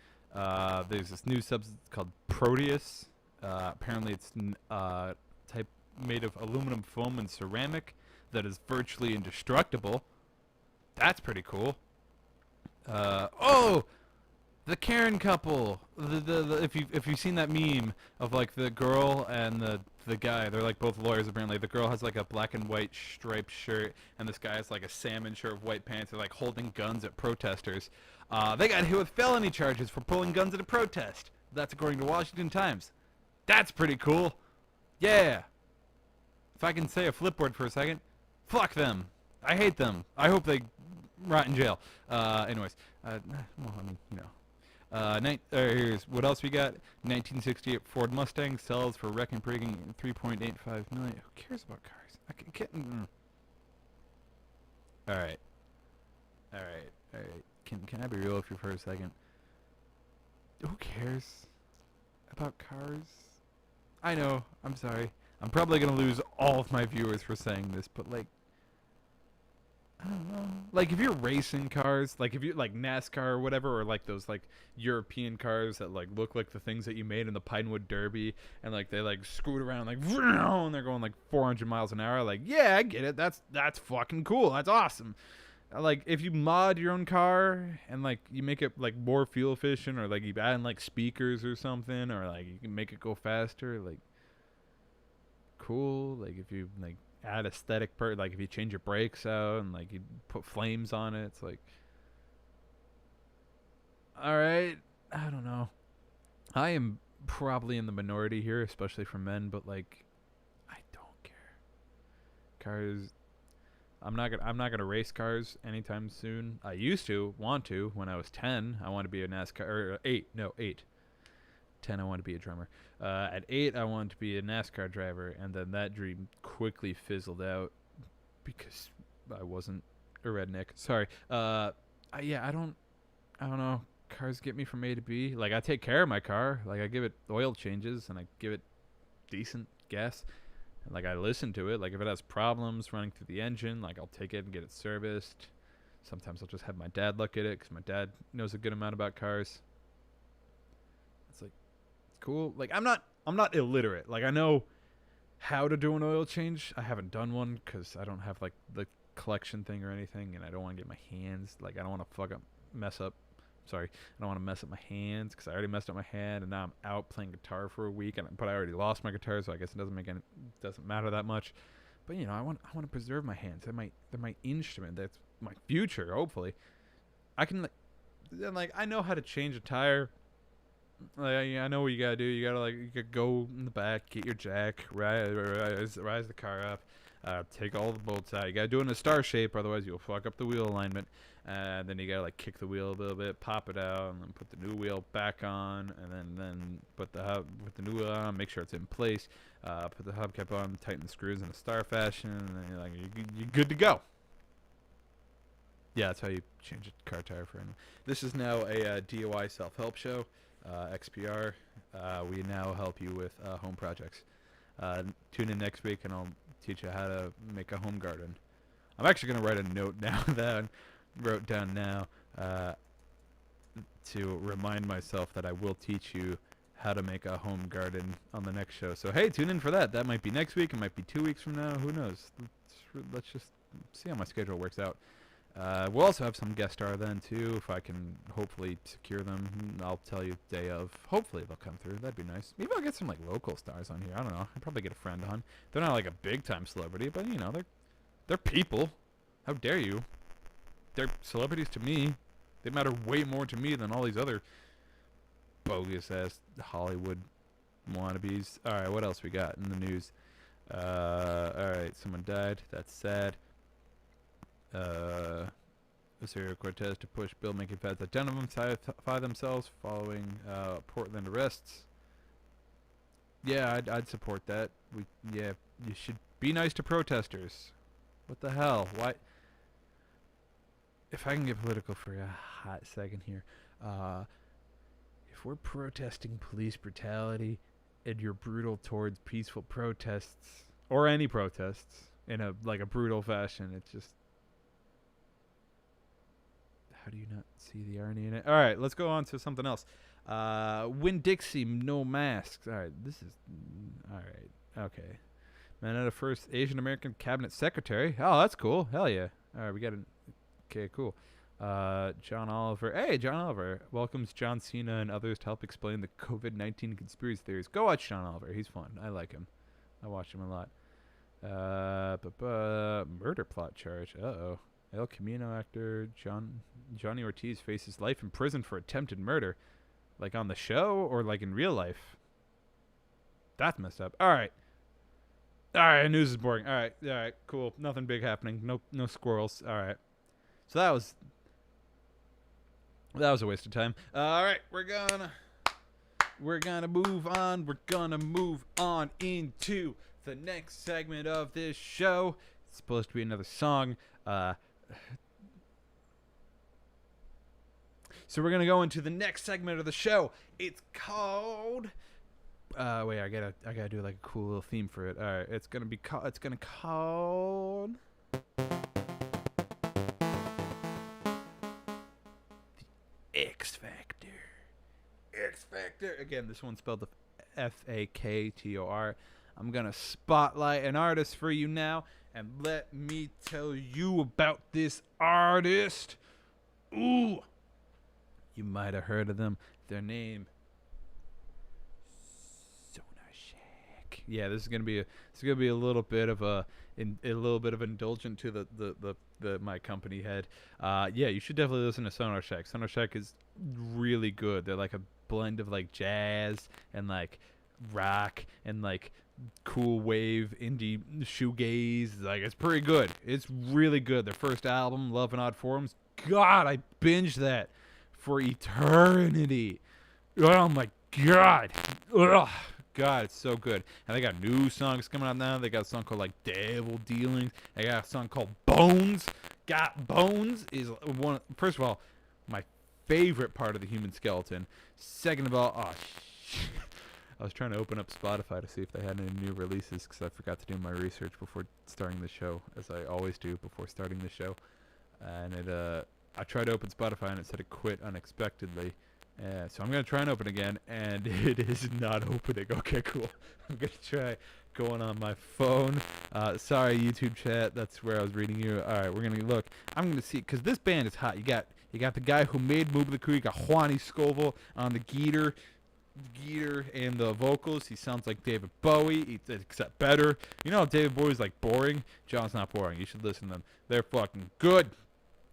There's this new substance called Proteus. Apparently it's type made of aluminum foam and ceramic that is virtually indestructible. That's pretty cool. The Karen couple. If you've seen that meme of like the girl and the guy, they're like both lawyers apparently. The girl has like a black and white striped shirt, and this guy has like a salmon shirt with white pants. They're like holding guns at protesters. They got hit with felony charges for pulling guns at a protest. That's according to Washington Times. That's pretty cool. Yeah. If I can say a flip word for a second, fuck them. I hate them. I hope they rot in jail. Anyways, well, I mean, you know. Here's what else we got. 1968 Ford Mustang sells for record-breaking $3.85 million. Who cares about cars? I can get. All right. Can I be real with you for a second? Who cares about cars? I know. I'm sorry. I'm probably gonna lose all of my viewers for saying this, but like, I don't know. Like if you're racing cars, like if you like NASCAR or whatever, or like those like European cars that like look like the things that you made in the Pinewood Derby, and like they like scoot around like and they're going like 400 miles an hour. Like yeah, I get it. That's fucking cool. That's awesome. Like if you mod your own car and like you make it like more fuel efficient, or like you add in like speakers or something, or like you can make it go faster, like cool. Like if you like add aesthetic like if you change your brakes out and like you put flames on it, it's like all right. I don't know. I am probably in the minority here, especially for men, but like I don't care. Cars. I'm not gonna race cars anytime soon. I used to want to when I was 10. I want to be a NASCAR or 8. No, 8. 10. I want to be a drummer. At 8, I wanted to be a NASCAR driver, and then that dream quickly fizzled out because I wasn't a redneck. Sorry. Yeah, I don't know. cars get me from A to B. Like, I take care of my car. Like, I give it oil changes and I give it decent gas. And, like, I listen to it. Like, if it has problems running through the engine, like, I'll take it and get it serviced. Sometimes I'll just have my dad look at it because my dad knows a good amount about cars. It's like, it's cool. Like, I'm not illiterate. Like, I know how to do an oil change. I haven't done one because I don't have, like, the collection thing or anything, and I don't want to get my hands, like, I don't want to mess up my hands because I already messed up my hand, and now I'm out playing guitar for a week, but I already lost my guitar, so I guess it doesn't matter that much. But I want to preserve my hands. They're my instrument. That's my future. Hopefully, I can I know how to change a tire. Like, I know what you gotta do. You gotta go in the back, get your jack, rise the car up. Take all the bolts out. You gotta do it in a star shape, otherwise you'll fuck up the wheel alignment. Then you gotta kick the wheel a little bit, pop it out, and then put the new wheel back on, and then put the new wheel on, make sure it's in place. Put the hubcap on, tighten the screws in a star fashion, and then you're good to go. Yeah, that's how you change a car tire for anyone. This is now a DIY self-help show, XPR. We now help you with home projects. Tune in next week, and I'll teach you how to make a home garden. I'm actually going to write a note now that I wrote down now to remind myself that I will teach you how to make a home garden on the next show. So, hey, tune in for that. That might be next week. It might be 2 weeks from now. Who knows? Let's just see how my schedule works out. We'll also have some guest star then, too, if I can hopefully secure them. I'll tell you day of. Hopefully they'll come through. That'd be nice. Maybe I'll get some, like, local stars on here. I don't know. I'll probably get a friend on. They're not, like, a big-time celebrity, but, they're people. How dare you? They're celebrities to me. They matter way more to me than all these other bogus-ass Hollywood wannabes. All right, what else we got in the news? All right, someone died. That's sad. Ocasio-Cortez to push bill making feds identify themselves following Portland arrests. Yeah, I'd support that. You should be nice to protesters. What the hell? Why? If I can get political for a hot second here, if we're protesting police brutality and you're brutal towards peaceful protests or any protests in a brutal fashion, it's just. How do you not see the irony in it? All right, let's go on to something else. Winn-Dixie, no masks. All right, this is... All right, okay. Manetta first Asian American cabinet secretary. Oh, that's cool. Hell yeah. All right, we got an... Okay, cool. John Oliver. Hey, John Oliver welcomes John Cena and others to help explain the COVID-19 conspiracy theories. Go watch John Oliver. He's fun. I like him. I watch him a lot. Murder plot charge. Uh-oh. El Camino actor Johnny Ortiz faces life in prison for attempted murder. Like on the show or like in real life? That's messed up. All right, news is boring. All right, cool. Nothing big happening. No squirrels. All right. So that was a waste of time. All right, we're gonna move on. We're gonna move on into the next segment of this show. It's supposed to be another song. So we're gonna go into the next segment of the show. It's called. Wait, I gotta do like a cool little theme for it. All right, it's gonna called. The X Factor. X Factor. Again, this one's spelled Faktor. I'm gonna spotlight an artist for you now, and let me tell you about this artist. Ooh. You might have heard of them. Their name, Sonashek. Yeah, this is gonna be a little bit of indulgent to the my company head. Yeah, you should definitely listen to Sonashek. Sonashek is really good. They're like a blend of like jazz and like rock and like cool wave indie shoegaze. Like, it's pretty good. It's really good. Their first album, Love and Odd Forms. God, I binged that for eternity. Oh my god. Ugh. God, it's so good. And they got new songs coming out now. They got a song called like Devil Dealings. They got a song called Bones. God, Bones is one. First of all, my favorite part of the human skeleton. Second of all, I was trying to open up Spotify to see if they had any new releases because I forgot to do my research before starting the show, as I always do before starting the show. And I tried to open Spotify and it said it quit unexpectedly. So I'm going to try and open again, and it is not opening. Okay, cool. I'm going to try going on my phone. Sorry, YouTube chat. That's where I was reading you. All right, we're going to look. I'm going to see, because this band is hot. You got the guy who made Move the Crew. You got Juani Scoville on the guitar and the vocals. He sounds like David Bowie, except better. You know, David Bowie's like boring. John's not boring. You should listen to them. They're fucking good.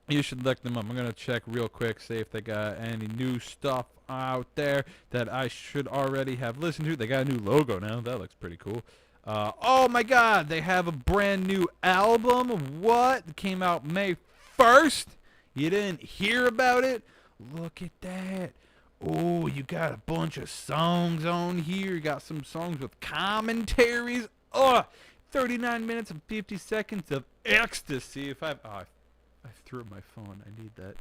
You should look them up. I'm gonna check real quick, see if they got any new stuff out there that I should already have listened to. They got a new logo now. That looks pretty cool. Oh my God, they have a brand new album. What? It came out May 1st. You didn't hear about it? Look at that. Oh, you got a bunch of songs on here. You got some songs with commentaries. 39 minutes and 50 seconds of ecstasy. I threw my phone. I need that.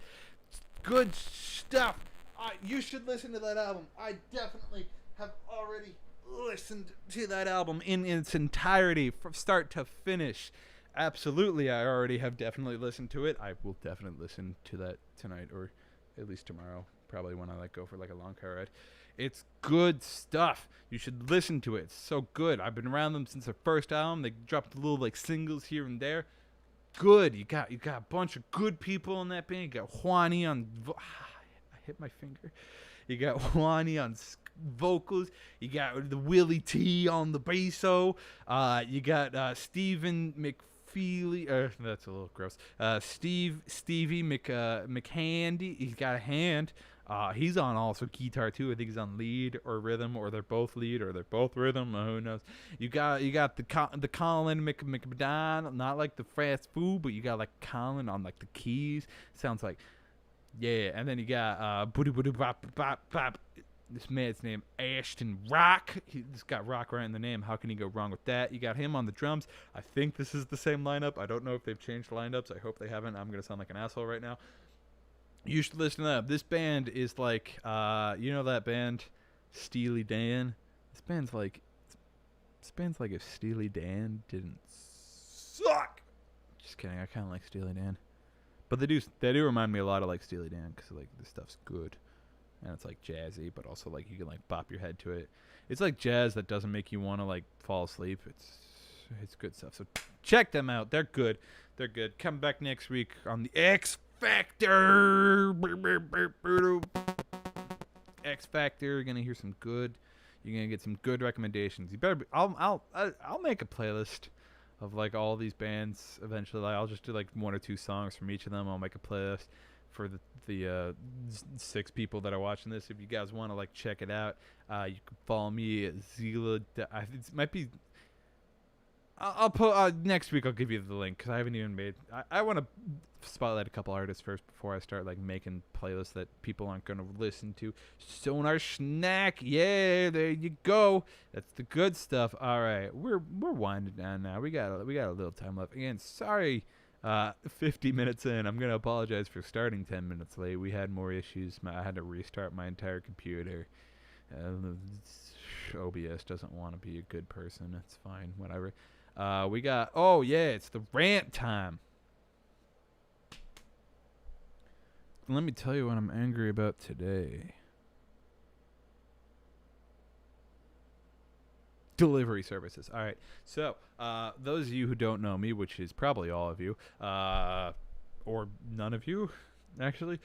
Good stuff. You should listen to that album. I definitely have already listened to that album in its entirety from start to finish. Absolutely, I already have definitely listened to it. I will definitely listen to that tonight, or at least tomorrow. Probably when I go for like a long car ride. It's good stuff. You should listen to it. It's so good. I've been around them since their first album. They dropped little like singles here and there. Good. You got a bunch of good people in that band. You got Juani on. I hit my finger. You got Juani on vocals. You got the Willie T on the basso. You got Stephen McFeely. That's a little gross. Stevie McHandy. He's got a hand. He's on also guitar too. I think he's on lead or rhythm, or they're both lead, or they're both rhythm. Who knows? You got the Colin McMahon, not like the fast food, but you got like Colin on like the keys. Sounds like, yeah. And then you got this man's name Ashton Rock. He's got rock right in the name. How can you go wrong with that? You got him on the drums. I think this is the same lineup. I don't know if they've changed lineups. I hope they haven't. I'm gonna sound like an asshole right now. You should listen to that. This band is like, you know that band, Steely Dan? This band's like if Steely Dan didn't suck. Just kidding. I kind of like Steely Dan, but they do remind me a lot of like Steely Dan because like this stuff's good, and it's like jazzy, but also like you can like bop your head to it. It's like jazz that doesn't make you want to like fall asleep. It's good stuff. So check them out. They're good. They're good. Come back next week on the X Factor. X Factor. You're gonna hear some good. You're gonna get some good recommendations. You better. I'll make a playlist of like all these bands eventually. Like, I'll just do like 1 or 2 songs from each of them. I'll make a playlist for the 6 people that are watching this. If you guys want to like check it out, you can follow me at Xela. It might be. I'll put next week. I'll give you the link because I haven't even made. I want to spotlight a couple artists first before I start like making playlists that people aren't gonna listen to. Sonar Snack, yeah, there you go. That's the good stuff. All right, we're winding down now. We got a little time left. Again, sorry. 50 minutes in. I'm gonna apologize for starting 10 minutes late. We had more issues. I had to restart my entire computer. OBS doesn't want to be a good person. It's fine. Whatever. We got. Oh yeah, it's the rant time. Let me tell you what I'm angry about today. Delivery services. All right. So, those of you who don't know me, which is probably all of you, or none of you, actually,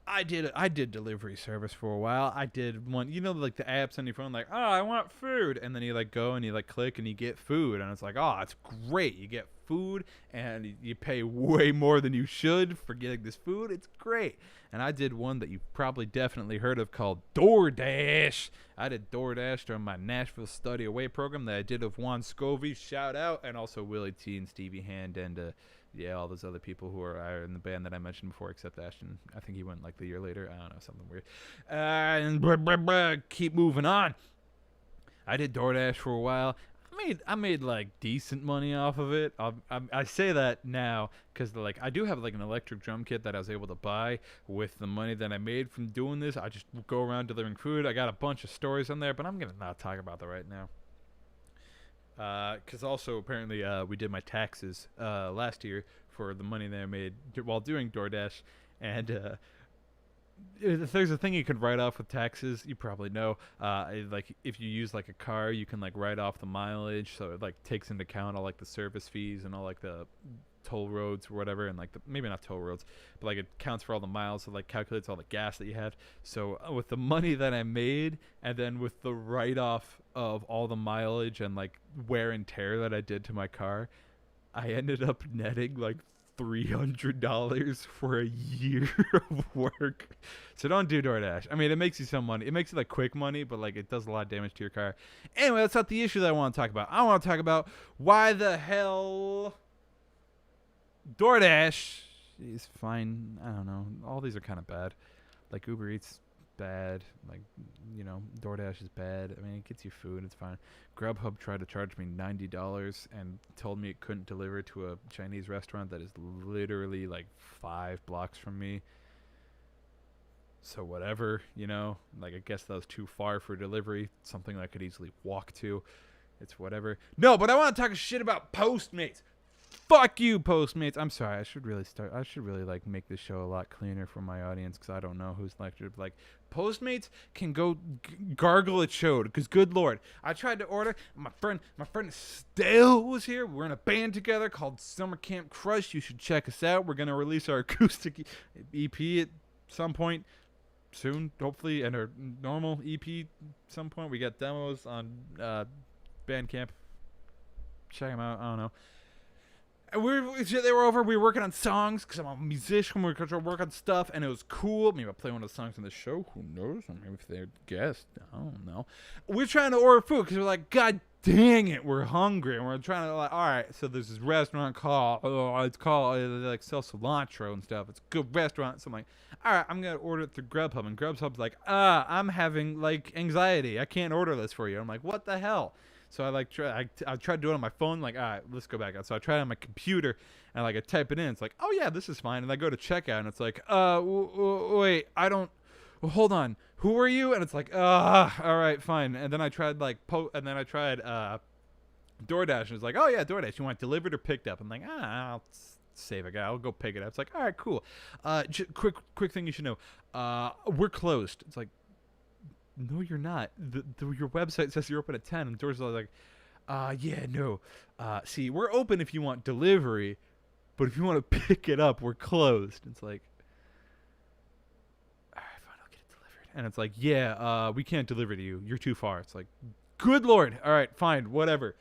I did delivery service for a while. I did one, you know, like the apps on your phone, like, oh, I want food, and then you like go and you like click and you get food, and it's like, oh, it's great. You get food and you pay way more than you should for getting this food. It's great. And I did one that you've probably definitely heard of called DoorDash. I did DoorDash during my Nashville Study Away program that I did of Juan Scoville, shout out, and also Willie T and Stevie Hand and yeah, all those other people who are in the band that I mentioned before, except Ashton. I think he went like the year later. I don't know, something weird. And keep moving on. I did DoorDash for a while. I made like decent money off of it. I say that now because like I do have like an electric drum kit that I was able to buy with the money that I made from doing this. I just go around delivering food. I got a bunch of stories on there, but I'm gonna not talk about that right now. Because also apparently we did my taxes last year for the money that I made while doing DoorDash, and if there's a thing you could write off with taxes, you probably know. Like if you use like a car, you can like write off the mileage, so it like takes into account all like the service fees and all like the toll roads or whatever, and like maybe not toll roads, but like it counts for all the miles, so like calculates all the gas that you have. So with the money that I made, and then with the write off of all the mileage and like wear and tear that I did to my car, I ended up netting like $300 for a year of work. So don't do DoorDash. I mean, it makes you some money. It makes you like quick money, but like it does a lot of damage to your car. Anyway, that's not the issue that I want to talk about. I want to talk about why the hell DoorDash is fine. I don't know. All these are kind of bad. Like Uber Eats, bad. Like, you know, DoorDash is bad. I mean, it gets you food. It's fine. Grubhub tried to charge me $90 and told me it couldn't deliver to a Chinese restaurant that is literally like 5 blocks from me. So whatever, you know. Like, I guess that was too far for delivery. Something I could easily walk to. It's whatever. No, but I want to talk shit about Postmates. Fuck you, Postmates. I'm sorry. I should really like make this show a lot cleaner for my audience because I don't know who's lectured. Like, Postmates can go gargle at Chode because good lord, I tried to order. My friend Stale was here. We're in a band together called Summer Camp Crush. You should check us out. We're gonna release our acoustic EP at some point soon, hopefully, and our normal EP at some point. We got demos on Bandcamp. Check them out. I don't know. And they were over. We were working on songs because I'm a musician. We were going to work on stuff, and it was cool. Maybe I'll play one of the songs on the show. Who knows? Maybe if they're guests. I don't know. We're trying to order food because we're like, God dang it, we're hungry. And we're trying to like, all right, so there's this restaurant called, they like sell cilantro and stuff. It's a good restaurant. So I'm like, all right, I'm going to order it through Grubhub. And Grubhub's like, I'm having like anxiety. I can't order this for you. I'm like, what the hell? So I like I tried to do it on my phone. Like, all right, let's go back out. So I tried it on my computer, and like I type it in. It's like, oh yeah, this is fine. And I go to checkout, and it's like, wait, I don't. Well, hold on. Who are you? And it's like, all right, fine. And then I tried DoorDash, and it's like, oh yeah, DoorDash. You want it delivered or picked up? I'm like, I'll save a guy. I'll go pick it up. It's like, all right, cool. Quick thing you should know. We're closed. It's like, no, you're not. Your website says you're open at 10, and doors are like, yeah, no. See, we're open if you want delivery, but if you want to pick it up, we're closed. It's like, all right, fine, I'll get it delivered. And it's like, yeah, we can't deliver to you. You're too far. It's like, good lord. All right, fine, whatever.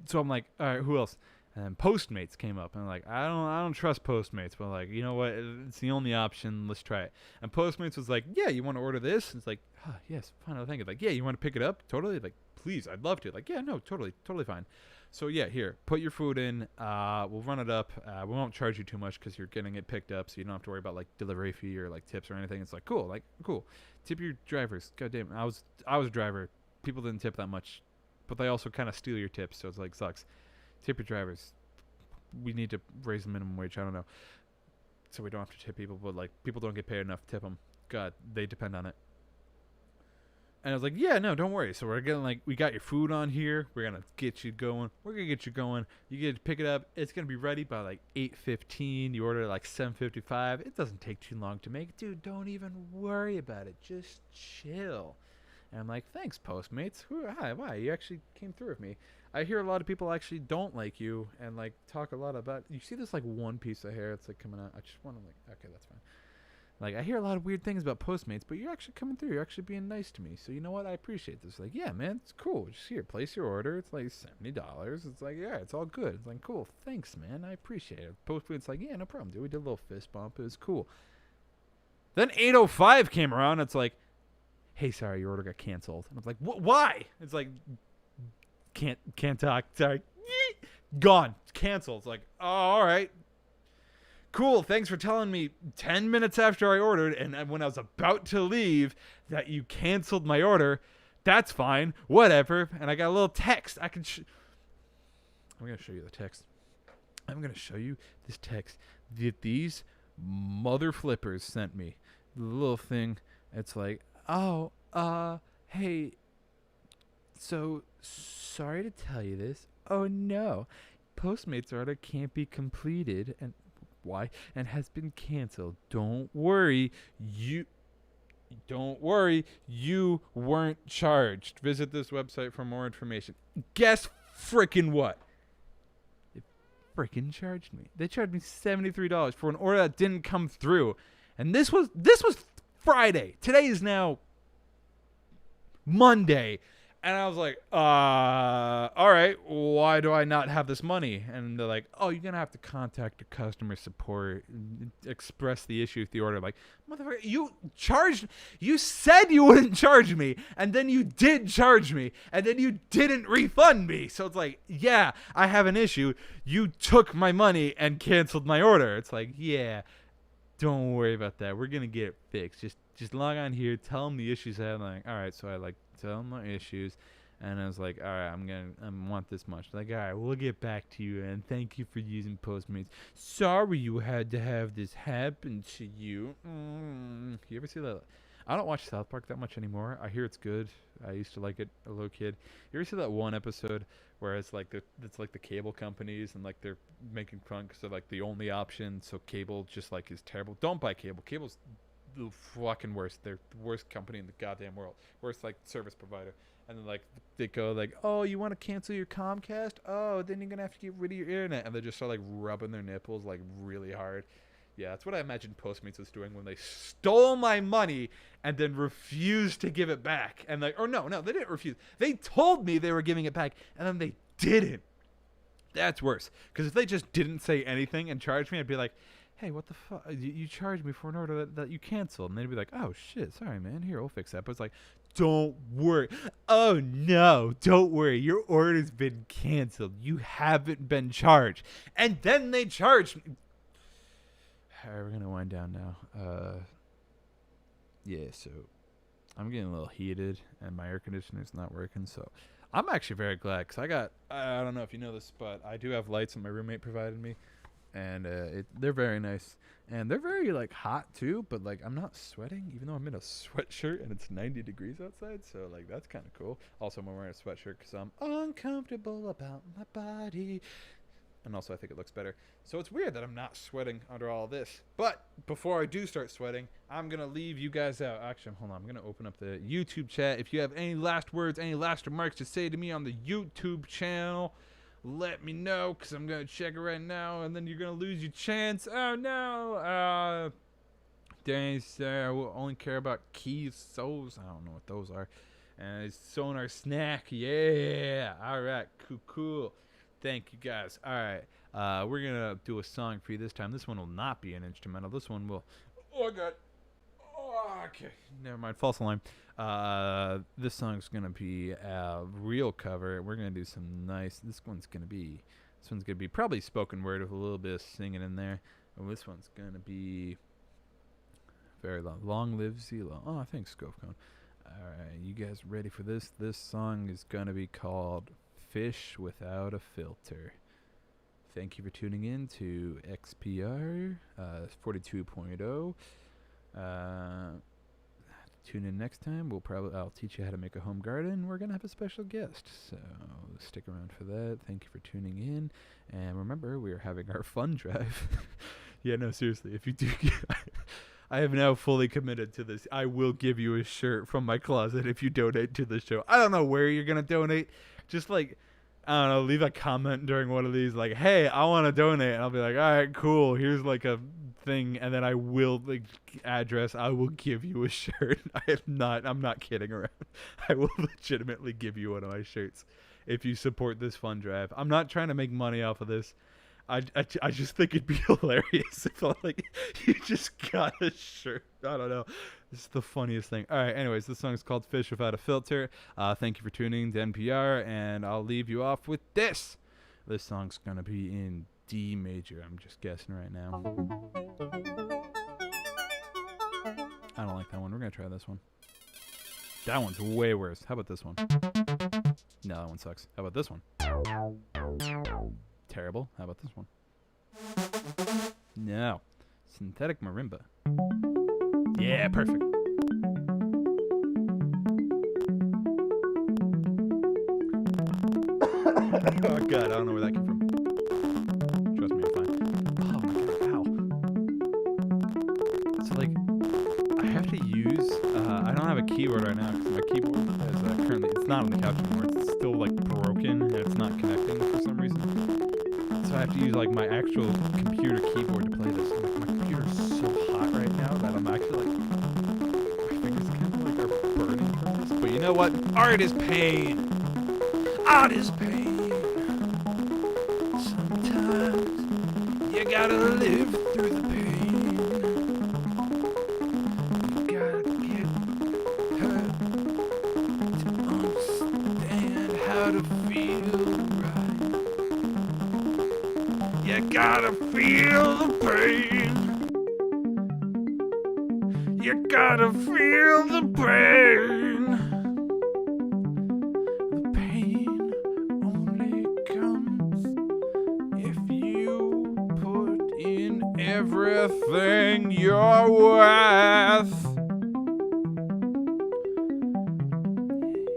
So I'm like, all right, who else? And Postmates came up, and I'm like, I don't trust Postmates, but like, you know what? It's the only option. Let's try it. And Postmates was like, yeah, you want to order this? And it's like, yes, fine. I'll think it. Like, yeah, you want to pick it up? Totally. Like, please, I'd love to. Like, yeah, no, totally fine. So yeah, here, put your food in. We'll run it up. We won't charge you too much because you're getting it picked up, so you don't have to worry about like delivery fee or like tips or anything. It's like cool. Tip your drivers. God damn, I was a driver. People didn't tip that much, but they also kind of steal your tips, so it's like sucks. Tip your drivers. We need to raise the minimum wage. I don't know. So we don't have to tip people, but like people don't get paid enough to tip them. God, they depend on it. And I was like, yeah, no, don't worry. So we're getting like, we got your food on here. We're going to get you going. We're going to get you going. You get to pick it up. It's going to be ready by like 8:15. You order at like 7:55. It doesn't take too long to make. Dude, don't even worry about it. Just chill. And I'm like, thanks, Postmates. Hi, why? You actually came through with me. I hear a lot of people actually don't like you and like talk a lot about. You see this like one piece of hair that's like coming out. I just want to like, okay, that's fine. Like I hear a lot of weird things about Postmates, but you're actually coming through. You're actually being nice to me. So you know what? I appreciate this. Like, yeah, man, it's cool. Just here, place your order. It's like $70. It's like, yeah, it's all good. It's like, cool. Thanks, man. I appreciate it. Postmates like, yeah, no problem, dude. We did a little fist bump. It was cool. Then 8:05 came around. It's like, hey, sorry, your order got canceled. And I'm like, why? It's like, can't talk. Sorry. Gone. Canceled. It's like, oh, all right. Cool. Thanks for telling me 10 minutes after I ordered and when I was about to leave that you canceled my order. That's fine. Whatever. And I got a little text. I'm going to show you the text. I'm going to show you this text that these mother flippers sent me. The little thing. It's like, oh, hey, so sorry to tell you this. Oh, no. Postmates order can't be completed. And why? And has been canceled. Don't worry. You weren't charged. Visit this website for more information. Guess frickin' what? They frickin' charged me. They charged me $73 for an order that didn't come through. And this was Friday. Today is now Monday. And I was like, all right, why do I not have this money? And they're like, oh, you're going to have to contact the customer support, express the issue with the order. Like, motherfucker, you said you wouldn't charge me, and then you did charge me, and then you didn't refund me. So it's like, yeah, I have an issue. You took my money and canceled my order. It's like, yeah, don't worry about that. We're going to get it fixed. Just log on here, tell them the issues I have. I'm like, all right, so I tell them my issues, and I was like, all right, I want this much. Like, all right, we'll get back to you, and thank you for using Postmates. Sorry you had to have this happen to you. You ever see that? I don't watch South Park that much anymore. I hear it's good. I used to like it a little kid. You ever see that one episode where it's like the cable companies and like they're making fun because they're like the only option, so cable just like is terrible. Don't buy cable. Cable's the fucking worst. They're the worst company in the goddamn world. Worst like service provider. And then like they go like, oh, you want to cancel your Comcast? Oh, then you're gonna have to get rid of your internet. And they just start like rubbing their nipples like really hard. Yeah, that's what I imagine Postmates was doing when they stole my money and then refused to give it back. And like, or no, they didn't refuse. They told me they were giving it back, and then they didn't. That's worse. Because if they just didn't say anything and charged me, I'd be like, hey, what the fuck? You charged me for an order that you canceled. And they'd be like, oh, shit, sorry, man. Here, we'll fix that. But it's like, don't worry. Oh, no, don't worry. Your order's been canceled. You haven't been charged. And then they charged me. All right, we're going to wind down now. Yeah, so I'm getting a little heated, and my air conditioner's not working. So I'm actually very glad because I don't know if you know this, but I do have lights that my roommate provided me. And they're very nice, and they're very like hot too. But like I'm not sweating, even though I'm in a sweatshirt and it's 90 degrees outside. So like that's kind of cool. Also, I'm wearing a sweatshirt because I'm uncomfortable about my body, and also I think it looks better. So it's weird that I'm not sweating under all this. But before I do start sweating, I'm gonna leave you guys out. Actually, hold on. I'm gonna open up the YouTube chat. If you have any last words, any last remarks to say to me on the YouTube channel, let me know, because I'm going to check it right now, and then you're going to lose your chance. Oh, no. Dang, sir, we'll only care about keys, souls. I don't know what those are. And it's sonar snack. Yeah. All right. Cool. Thank you, guys. All right. We're going to do a song for you this time. This one will not be an instrumental. This one will... Oh, God. Oh, okay. Never mind. False alarm. This song's gonna be a real cover. We're gonna do some nice. This one's gonna be probably spoken word with a little bit of singing in there. And this one's gonna be very long. Long live Xela. Oh, thanks, Scofcone. All right, you guys ready for this? This song is gonna be called "Fish Without a Filter." Thank you for tuning in to XPR 42.0. Tune in next time. I'll teach you how to make a home garden. We're gonna have a special guest, so stick around for that. Thank you for tuning in, and remember, we are having our fun drive. Yeah, no, seriously, if you do, I have now fully committed to this. I will give you a shirt from my closet if you donate to the show. I don't know where you're gonna donate. Just like, I don't know, leave a comment during one of these, like, hey, I want to donate, and I'll be like, all right, cool. Here's like a thing, and then I will I will give you a shirt. I'm not kidding around. I will legitimately give you one of my shirts if you support this fun drive. I'm not trying to make money off of this. I just think it'd be hilarious if you just got a shirt. I don't know. This is the funniest thing. All right. Anyways, this song is called "Fish Without a Filter." Thank you for tuning to NPR, and I'll leave you off with this. This song's gonna be in D major. I'm just guessing right now. I don't like that one. We're gonna try this one. That one's way worse. How about this one? No, that one sucks. How about this one? Terrible. How about this one? No. Synthetic marimba. Yeah, perfect. Oh god, I don't know where that came from. Trust me, I'm fine. Oh my god, ow. So like, I have to use, I don't have a keyboard right now because my keyboard is currently, it's not on the couch anymore. It's still like broken and it's not connecting for some reason. So I have to use like my actual computer keyboard to play this. Like, my computer's so hot right now that I'm actually like, my fingers kind of like are burning from this. But you know what? Art is pain. Art is pain. Sometimes you gotta live through the pain. You gotta get hurt to understand how to feel right. You gotta feel the pain. You gotta feel the pain. The pain only comes if you put in everything you're worth.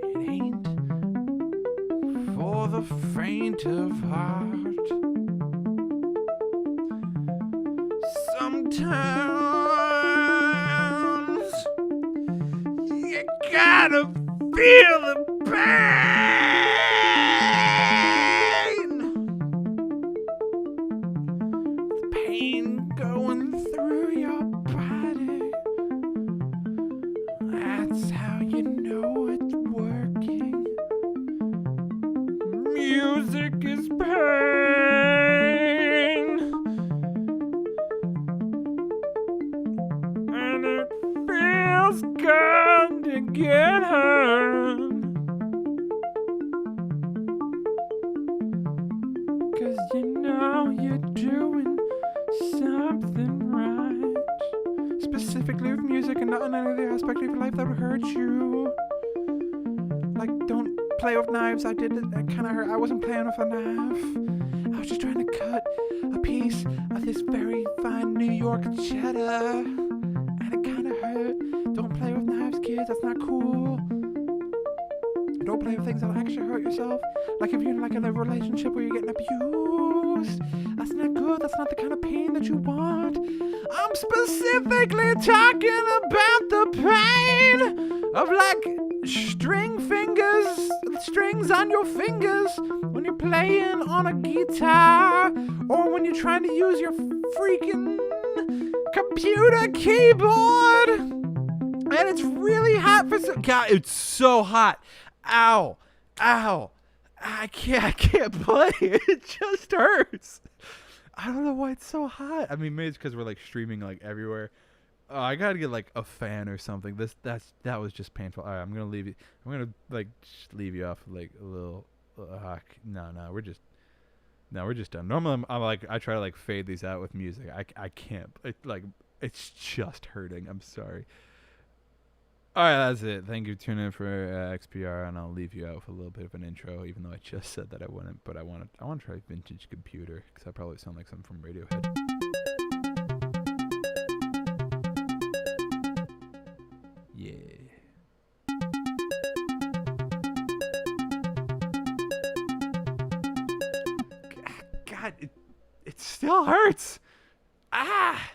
It ain't for the faint of heart. Sometimes you gotta feel the pain. The pain going through your body. That's how you know it's working. Music is pain. And it feels good to get hurt. 'Cause you know you're doing something right. Specifically with music and not in any other aspect of your life that would hurt you. Like, don't play with knives. I did it. That kind of hurt. I wasn't playing with a knife. I was just trying to cut a piece of this very fine New York cheddar. And it kind of hurt. Don't play with knives, kids. That's not cool. Don't play with things that'll actually hurt yourself. Like if you're in like in a relationship where you're getting abused. That's not good. That's not the kind of pain that you want. I'm specifically talking about the pain of like strings on your fingers when you're playing on a guitar or when you're trying to use your freaking computer keyboard and it's really hot for some. God, it's so hot. Ow. I can't play it. It just hurts. I don't know why it's so hot. I mean, maybe it's because we're like streaming like everywhere. Oh, I gotta get like a fan or something. That was just painful. All right, I'm gonna leave you. I'm gonna like just leave you off like a little. No, we're just done. Normally, I'm like I try to like fade these out with music. I can't. It's just hurting. I'm sorry. All right, that's it. Thank you for tuning in for XPR, and I'll leave you out with a little bit of an intro, even though I just said that I wouldn't. But I want to try Vintage Computer because I probably sound like something from Radiohead. Yeah. God, it still hurts. Ah.